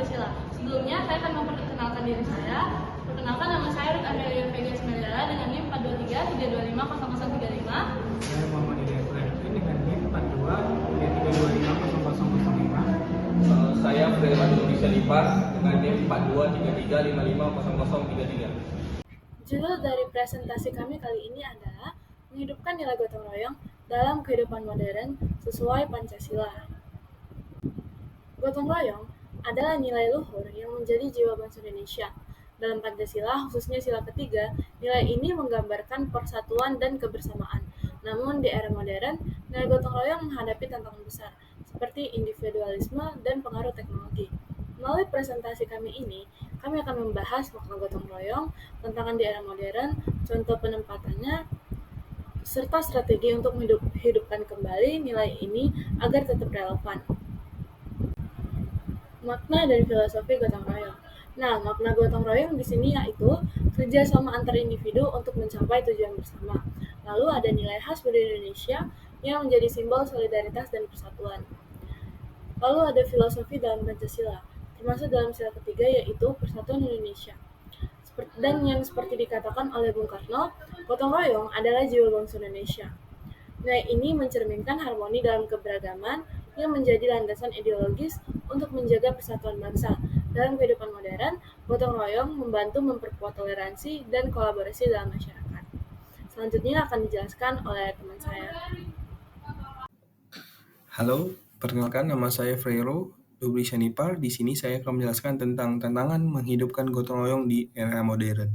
Pancasila. Sebelumnya saya akan memperkenalkan diri saya. Perkenalkan, nama saya Ruth Amelia Vega Ismaila dengan NIM 423 325 0035. Saya Muhammad Ilya Ibrahim dengan NIM 42 Saya Fredman Indonesia Lipar dengan NIM 4233550033. Judul dari presentasi kami kali ini adalah menghidupkan nilai gotong royong dalam kehidupan modern sesuai Pancasila. Gotong royong adalah nilai luhur yang menjadi jiwa bangsa Indonesia. Dalam Pancasila, khususnya sila ketiga, nilai ini menggambarkan persatuan dan kebersamaan. Namun di era modern, nilai gotong royong menghadapi tantangan besar, seperti individualisme dan pengaruh teknologi. Melalui presentasi kami ini, kami akan membahas makna gotong royong, tantangan di era modern, contoh penempatannya, serta strategi untuk menghidupkan kembali nilai ini agar tetap relevan. Makna dan filosofi gotong royong. Nah, makna gotong royong di sini yaitu kerjasama antar individu untuk mencapai tujuan bersama. Lalu ada nilai khas budaya Indonesia yang menjadi simbol solidaritas dan persatuan. Lalu ada filosofi dalam Pancasila, termasuk dalam sila ketiga yaitu persatuan Indonesia. Dan yang seperti dikatakan oleh Bung Karno, gotong royong adalah jiwa bangsa Indonesia. Nilai ini mencerminkan harmoni dalam keberagaman yang menjadi landasan ideologis untuk menjaga persatuan bangsa. Dalam kehidupan modern, gotong royong membantu memperkuat toleransi dan kolaborasi dalam masyarakat. Selanjutnya akan dijelaskan oleh teman saya. Halo, perkenalkan nama saya Freiro Dubri Shanipar. Di sini saya akan menjelaskan tentang tantangan menghidupkan gotong royong di era modern.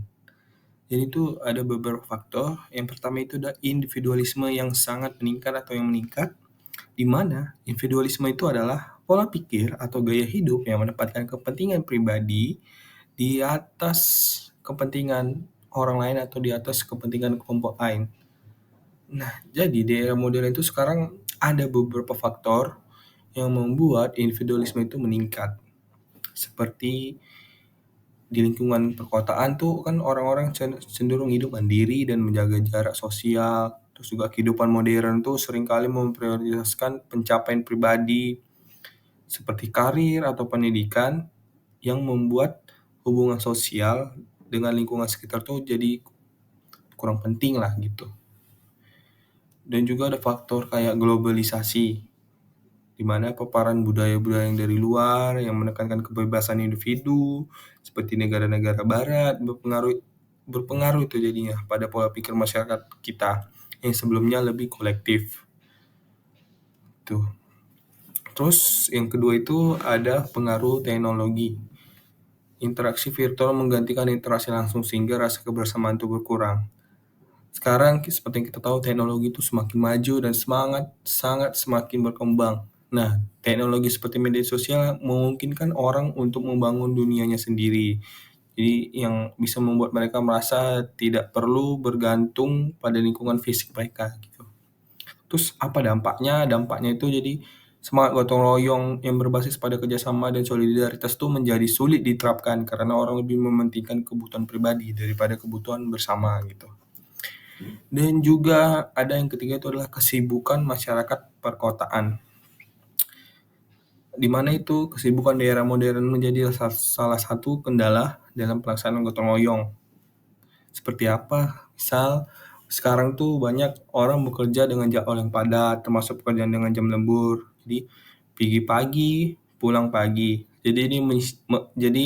Jadi itu ada beberapa faktor. Yang pertama itu ada individualisme yang sangat meningkat atau yang meningkat, di mana individualisme itu adalah pola pikir atau gaya hidup yang menempatkan kepentingan pribadi di atas kepentingan orang lain atau di atas kepentingan kelompok lain. Nah, jadi di era modern itu sekarang ada beberapa faktor yang membuat individualisme itu meningkat. Seperti di lingkungan perkotaan tuh kan orang-orang cenderung hidup mandiri dan menjaga jarak sosial. Terus juga kehidupan modern tuh seringkali memprioritaskan pencapaian pribadi seperti karir atau pendidikan yang membuat hubungan sosial dengan lingkungan sekitar tuh jadi kurang penting lah gitu. Dan juga ada faktor kayak globalisasi, di mana paparan budaya-budaya yang dari luar yang menekankan kebebasan individu seperti negara-negara barat berpengaruh itu jadinya pada pola pikir masyarakat kita yang sebelumnya lebih kolektif. Tuh. Terus yang kedua itu ada pengaruh teknologi. Interaksi virtual menggantikan interaksi langsung sehingga rasa kebersamaan itu berkurang. Sekarang seperti yang kita tahu teknologi itu semakin maju dan sangat semakin berkembang. Nah, teknologi seperti media sosial memungkinkan orang untuk membangun dunianya sendiri. Jadi yang bisa membuat mereka merasa tidak perlu bergantung pada lingkungan fisik mereka gitu. Terus apa dampaknya? Dampaknya itu jadi semangat gotong royong yang berbasis pada kerjasama dan solidaritas itu menjadi sulit diterapkan karena orang lebih mementingkan kebutuhan pribadi daripada kebutuhan bersama gitu. Dan juga ada yang ketiga itu adalah kesibukan masyarakat perkotaan. Di mana itu kesibukan di era modern menjadi salah satu kendala dalam pelaksanaan gotong royong. Seperti apa? Misal sekarang tuh banyak orang bekerja dengan jadwal yang padat, termasuk pekerjaan dengan jam lembur. Jadi pergi pagi, pulang pagi. Jadi ini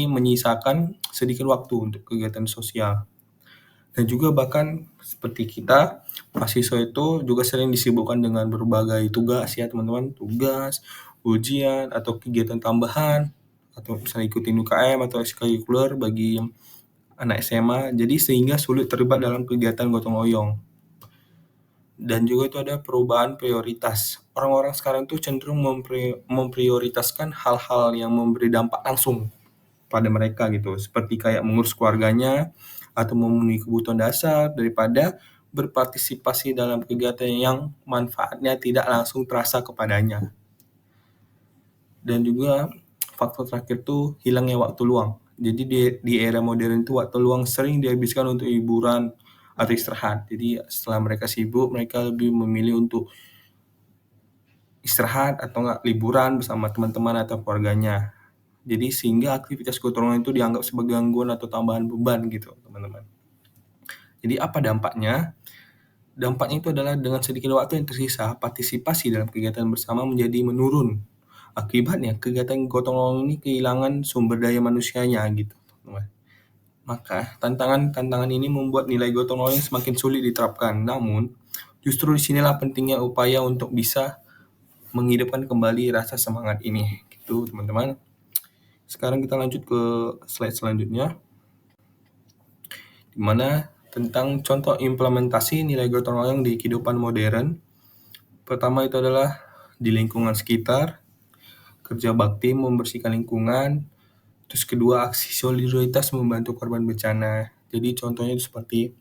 menyisakan sedikit waktu untuk kegiatan sosial. Dan juga bahkan seperti kita, mahasiswa itu juga sering disibukkan dengan berbagai tugas ya teman-teman, tugas, ujian, atau kegiatan tambahan, atau misalnya ikutin UKM atau ekstrakurikuler bagi anak SMA, jadi sehingga sulit terlibat dalam kegiatan gotong royong. Dan juga itu ada perubahan prioritas. Orang-orang sekarang tuh cenderung memprioritaskan hal-hal yang memberi dampak langsung pada mereka gitu, seperti kayak mengurus keluarganya atau memenuhi kebutuhan dasar daripada berpartisipasi dalam kegiatan yang manfaatnya tidak langsung terasa kepadanya. Dan juga faktor terakhir tuh hilangnya waktu luang. Jadi di era modern itu waktu luang sering dihabiskan untuk hiburan atau istirahat. Jadi setelah mereka sibuk, mereka lebih memilih untuk istirahat atau enggak liburan bersama teman-teman atau keluarganya. Jadi sehingga aktivitas gotong royong itu dianggap sebagai gangguan atau tambahan beban gitu, teman-teman. Jadi apa dampaknya? Dampaknya itu adalah dengan sedikit waktu yang tersisa, partisipasi dalam kegiatan bersama menjadi menurun. Akibatnya, kegiatan gotong royong ini kehilangan sumber daya manusianya gitu, teman-teman. Maka, tantangan ini membuat nilai gotong royong semakin sulit diterapkan. Namun, justru disinilah pentingnya upaya untuk bisa menghidupkan kembali rasa semangat ini. Gitu, teman-teman. Sekarang kita lanjut ke slide selanjutnya, di mana tentang contoh implementasi nilai gotong royong di kehidupan modern. Pertama itu adalah di lingkungan sekitar, kerja bakti membersihkan lingkungan. Terus kedua, aksi solidaritas membantu korban bencana. Jadi contohnya itu seperti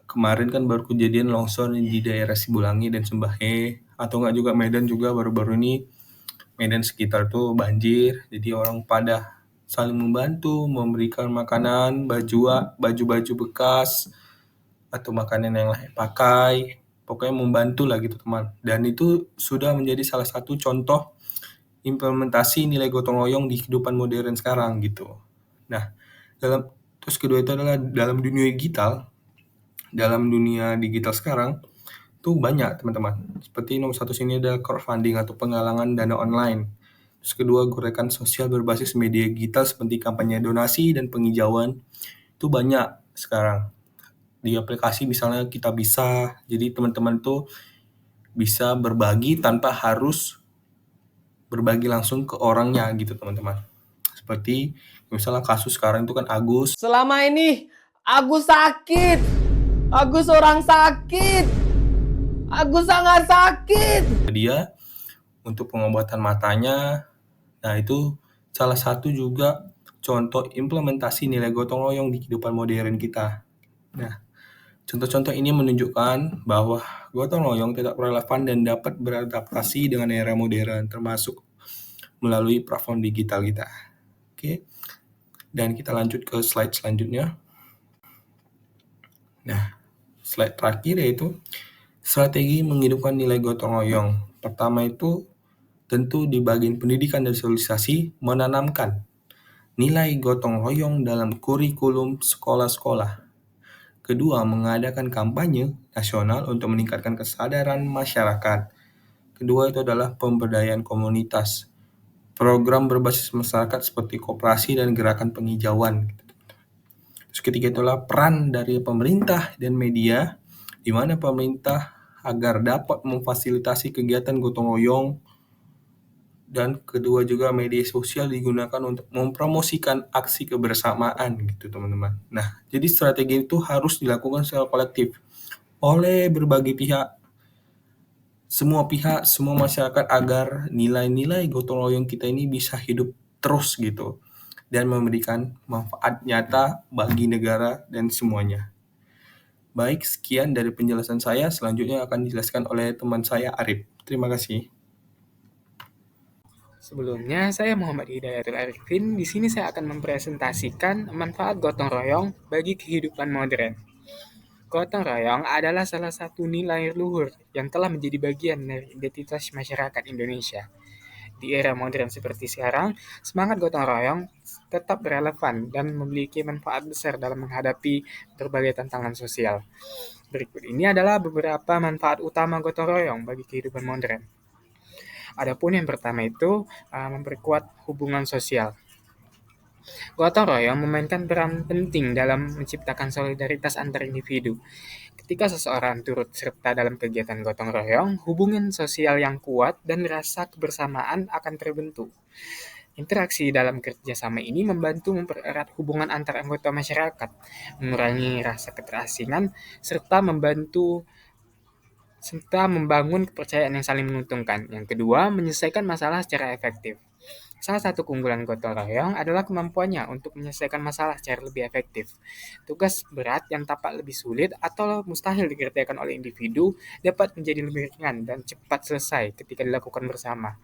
kemarin kan baru kejadian longsor di daerah Sibulangi dan Sembahe, atau enggak juga Medan juga baru-baru ini Medan sekitar tuh banjir. Jadi orang pada saling membantu, memberikan makanan, baju-baju bekas, atau makanan yang layak pakai. Pokoknya membantu lah gitu teman. Dan itu sudah menjadi salah satu contoh implementasi nilai gotong royong di kehidupan modern sekarang gitu. Nah, terus kedua itu adalah dalam dunia digital sekarang tuh banyak teman-teman. Seperti nomor satu sini ada crowdfunding atau penggalangan dana online. Terus kedua, gerakan sosial berbasis media digital seperti kampanye donasi dan penghijauan itu banyak sekarang. Di aplikasi misalnya Kita Bisa, jadi teman-teman tuh bisa berbagi tanpa harus berbagi langsung ke orangnya gitu teman-teman. Seperti misalnya kasus sekarang itu kan Agus. Selama ini Agus sakit. Agus orang sakit. Agus sangat sakit. Dia untuk pengobatan matanya. Nah, itu salah satu juga contoh implementasi nilai gotong royong di kehidupan modern kita. Nah, contoh-contoh ini menunjukkan bahwa gotong royong tetap relevan dan dapat beradaptasi dengan era modern, termasuk melalui platform digital kita. Oke. Dan kita lanjut ke slide selanjutnya. Nah, slide terakhir yaitu strategi menghidupkan nilai gotong royong. Pertama itu tentu di bagian pendidikan dan sosialisasi menanamkan nilai gotong royong dalam kurikulum sekolah-sekolah. Kedua, mengadakan kampanye nasional untuk meningkatkan kesadaran masyarakat. Kedua itu adalah pemberdayaan komunitas. Program berbasis masyarakat seperti koperasi dan gerakan penghijauan. Terus ketiga itulah peran dari pemerintah dan media, di mana pemerintah agar dapat memfasilitasi kegiatan gotong royong, dan kedua juga media sosial digunakan untuk mempromosikan aksi kebersamaan gitu teman-teman. Nah, jadi strategi itu harus dilakukan secara kolektif oleh berbagai pihak, semua masyarakat agar nilai-nilai gotong royong kita ini bisa hidup terus gitu dan memberikan manfaat nyata bagi negara dan semuanya. Baik, sekian dari penjelasan saya. Selanjutnya akan dijelaskan oleh teman saya Arif. Terima kasih. Sebelumnya, saya Muhammad Hidayatul Arifin. Di sini saya akan mempresentasikan manfaat gotong royong bagi kehidupan modern. Gotong royong adalah salah satu nilai luhur yang telah menjadi bagian dari identitas masyarakat Indonesia. Di era modern seperti sekarang, semangat gotong royong tetap relevan dan memiliki manfaat besar dalam menghadapi berbagai tantangan sosial. Berikut ini adalah beberapa manfaat utama gotong royong bagi kehidupan modern. Adapun yang pertama itu memperkuat hubungan sosial. Gotong royong memainkan peran penting dalam menciptakan solidaritas antar individu. Ketika seseorang turut serta dalam kegiatan gotong royong, hubungan sosial yang kuat dan rasa kebersamaan akan terbentuk. Interaksi dalam kerjasama ini membantu mempererat hubungan antar anggota masyarakat, mengurangi rasa keterasingan, serta membangun kepercayaan yang saling menguntungkan. Yang kedua, menyelesaikan masalah secara efektif. Salah satu keunggulan gotong royong adalah kemampuannya untuk menyelesaikan masalah secara lebih efektif. Tugas berat yang tampak lebih sulit atau mustahil dikerjakan oleh individu dapat menjadi lebih ringan dan cepat selesai ketika dilakukan bersama.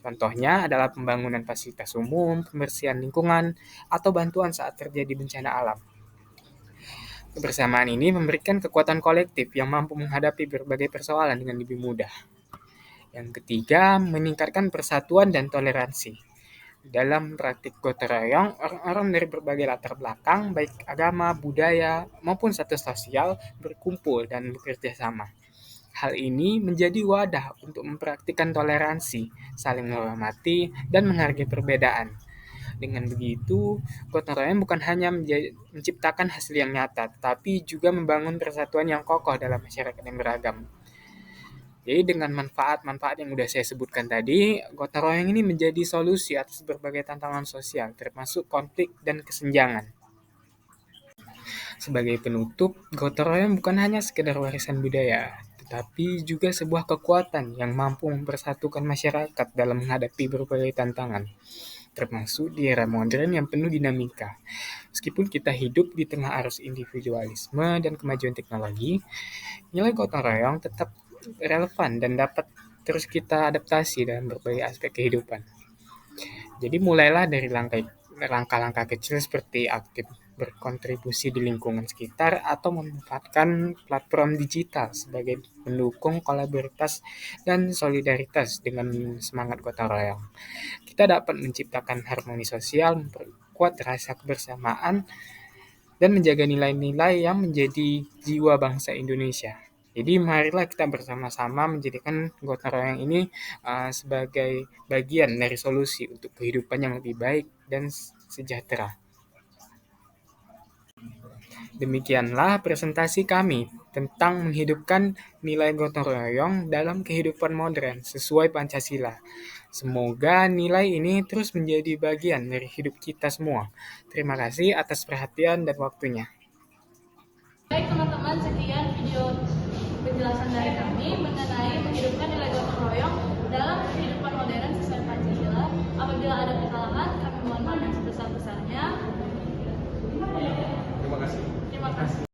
Contohnya adalah pembangunan fasilitas umum, pembersihan lingkungan, atau bantuan saat terjadi bencana alam. Kebersamaan ini memberikan kekuatan kolektif yang mampu menghadapi berbagai persoalan dengan lebih mudah. Yang ketiga, meningkatkan persatuan dan toleransi. Dalam praktik gotong royong, orang-orang dari berbagai latar belakang, baik agama, budaya, maupun status sosial, berkumpul dan bekerja sama. Hal ini menjadi wadah untuk mempraktikkan toleransi, saling menghormati, dan menghargai perbedaan. Dengan begitu, gotong royong bukan hanya menciptakan hasil yang nyata, tetapi juga membangun persatuan yang kokoh dalam masyarakat yang beragam. Jadi dengan manfaat-manfaat yang sudah saya sebutkan tadi, gotong royong ini menjadi solusi atas berbagai tantangan sosial, termasuk konflik dan kesenjangan. Sebagai penutup, gotong royong bukan hanya sekedar warisan budaya, tetapi juga sebuah kekuatan yang mampu mempersatukan masyarakat dalam menghadapi berbagai tantangan, termasuk di era modern yang penuh dinamika. Meskipun kita hidup di tengah arus individualisme dan kemajuan teknologi, nilai gotong royong tetap relevan dan dapat terus kita adaptasi dalam berbagai aspek kehidupan. Jadi mulailah dari langkah-langkah kecil seperti aktif berkontribusi di lingkungan sekitar atau memanfaatkan platform digital sebagai pendukung kolektivitas dan solidaritas dengan semangat gotong royong. Kita dapat menciptakan harmoni sosial, memperkuat rasa kebersamaan, dan menjaga nilai-nilai yang menjadi jiwa bangsa Indonesia. Jadi marilah kita bersama-sama menjadikan gotong royong ini sebagai bagian dari solusi untuk kehidupan yang lebih baik dan sejahtera. Demikianlah presentasi kami tentang menghidupkan nilai gotong royong dalam kehidupan modern sesuai Pancasila. Semoga nilai ini terus menjadi bagian dari hidup kita semua. Terima kasih atas perhatian dan waktunya. Baik teman-teman, sekian video penjelasan dari kami mengenai menghidupkan nilai gotong royong dalam kehidupan modern sesuai Pancasila. Apabila ada kesalahan, kami mohon maaf yang sebesar-besarnya. Terima kasih. Terima kasih.